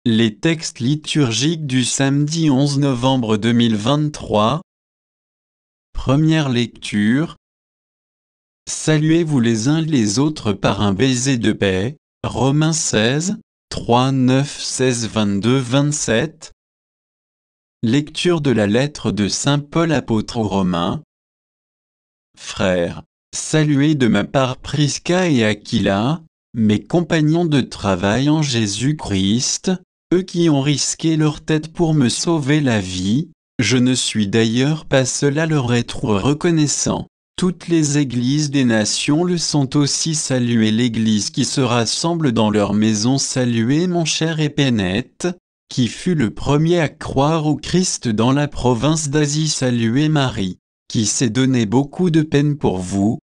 Les textes liturgiques du samedi 11 novembre 2023. Première lecture. Saluez-vous les uns les autres par un baiser de paix. Romains 16, 3, 9, 16, 22, 27. Lecture de la lettre de saint Paul apôtre aux Romains. Frères, saluez de ma part Prisca et Aquila, mes compagnons de travail en Jésus-Christ, eux qui ont risqué leur tête pour me sauver la vie. Je ne suis d'ailleurs pas seul à leur être reconnaissant. Toutes les églises des nations le sont aussi. Saluez l'église qui se rassemble dans leur maison. Saluez mon cher Épénète, qui fut le premier à croire au Christ dans la province d'Asie. Saluez Marie, qui s'est donné beaucoup de peine pour vous.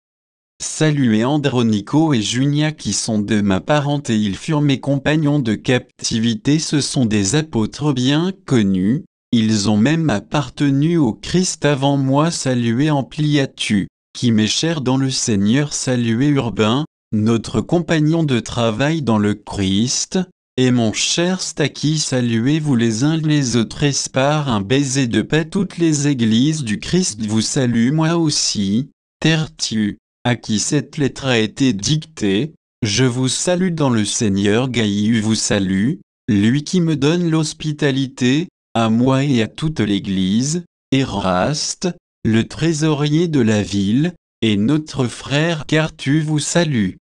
Saluez Andronico et Junia qui sont de ma parenté. Ils furent mes compagnons de captivité. Ce sont des apôtres bien connus. Ils ont même appartenu au Christ avant moi. Saluez Ampliatu, qui m'est cher dans le Seigneur. Saluez Urbain, notre compagnon de travail dans le Christ, et mon cher Staki. Saluez-vous les uns les autres. Par un baiser de paix. Toutes les églises du Christ vous saluent, moi aussi. Tertius, à qui cette lettre a été dictée, je vous salue dans le Seigneur. Gaius vous salue, lui qui me donne l'hospitalité, à moi et à toute l'Église. Eraste, le trésorier de la ville, et notre frère Quartus vous salue.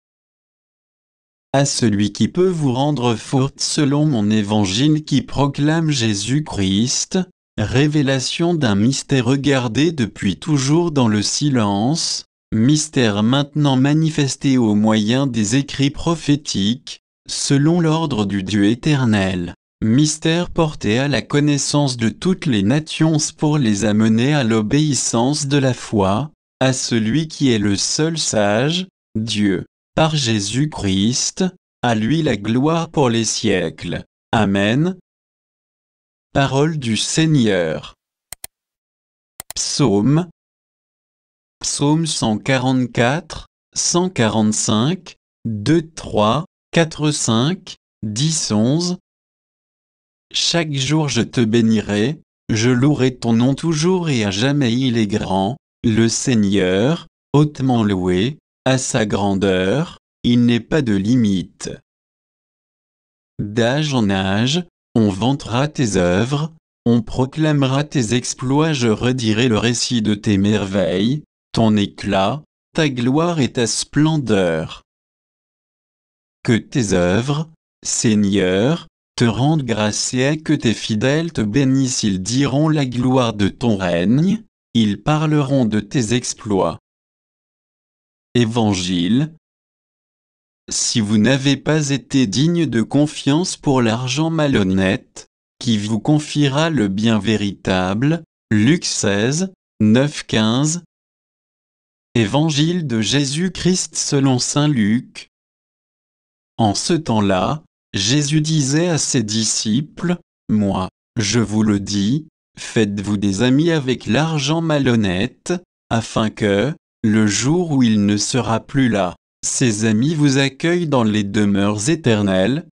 À celui qui peut vous rendre forte selon mon évangile qui proclame Jésus-Christ, révélation d'un mystère regardé depuis toujours dans le silence, mystère maintenant manifesté au moyen des écrits prophétiques, selon l'ordre du Dieu éternel. Mystère porté à la connaissance de toutes les nations pour les amener à l'obéissance de la foi, à celui qui est le seul sage, Dieu, par Jésus-Christ, à lui la gloire pour les siècles. Amen. Parole du Seigneur. Psaume 144, 145, 2, 3, 4, 5, 10, 11. Chaque jour je te bénirai, je louerai ton nom toujours et à jamais. Il est grand, le Seigneur, hautement loué, à sa grandeur, il n'est pas de limite. D'âge en âge, on vantera tes œuvres, on proclamera tes exploits. Je redirai le récit de tes merveilles, ton éclat, ta gloire et ta splendeur. Que tes œuvres, Seigneur, te rendent grâce et que tes fidèles te bénissent. Ils diront la gloire de ton règne, ils parleront de tes exploits. Évangile. Si vous n'avez pas été digne de confiance pour l'argent malhonnête, qui vous confiera le bien véritable. Luc 16, 9, 15. Évangile de Jésus-Christ selon saint Luc. En ce temps-là, Jésus disait à ses disciples, « Moi, je vous le dis, faites-vous des amis avec l'argent malhonnête, afin que, le jour où il ne sera plus là, ces amis vous accueillent dans les demeures éternelles.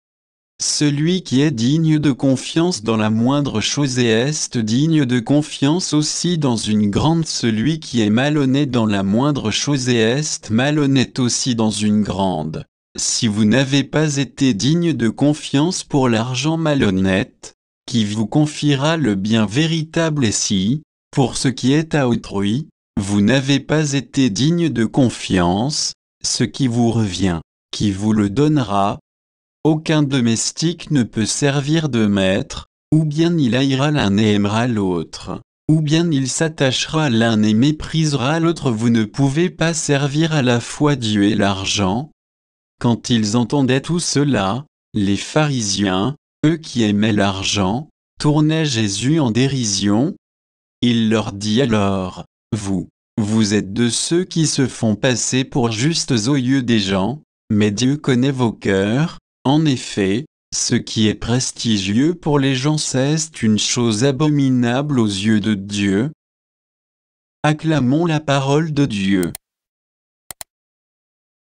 Celui qui est digne de confiance dans la moindre chose est digne de confiance aussi dans une grande. Celui qui est malhonnête dans la moindre chose est malhonnête aussi dans une grande. Si vous n'avez pas été digne de confiance pour l'argent malhonnête, qui vous confiera le bien véritable, et si, pour ce qui est à autrui, vous n'avez pas été digne de confiance, ce qui vous revient, qui vous le donnera? Aucun domestique ne peut servir de maître, ou bien il haïra l'un et aimera l'autre, ou bien il s'attachera à l'un et méprisera l'autre. Vous ne pouvez pas servir à la fois Dieu et l'argent. Quand ils entendaient tout cela, les pharisiens, eux qui aimaient l'argent, tournaient Jésus en dérision. Il leur dit alors, « Vous êtes de ceux qui se font passer pour justes aux yeux des gens, mais Dieu connaît vos cœurs. En effet, ce qui est prestigieux pour les gens c'est une chose abominable aux yeux de Dieu. » Acclamons la parole de Dieu.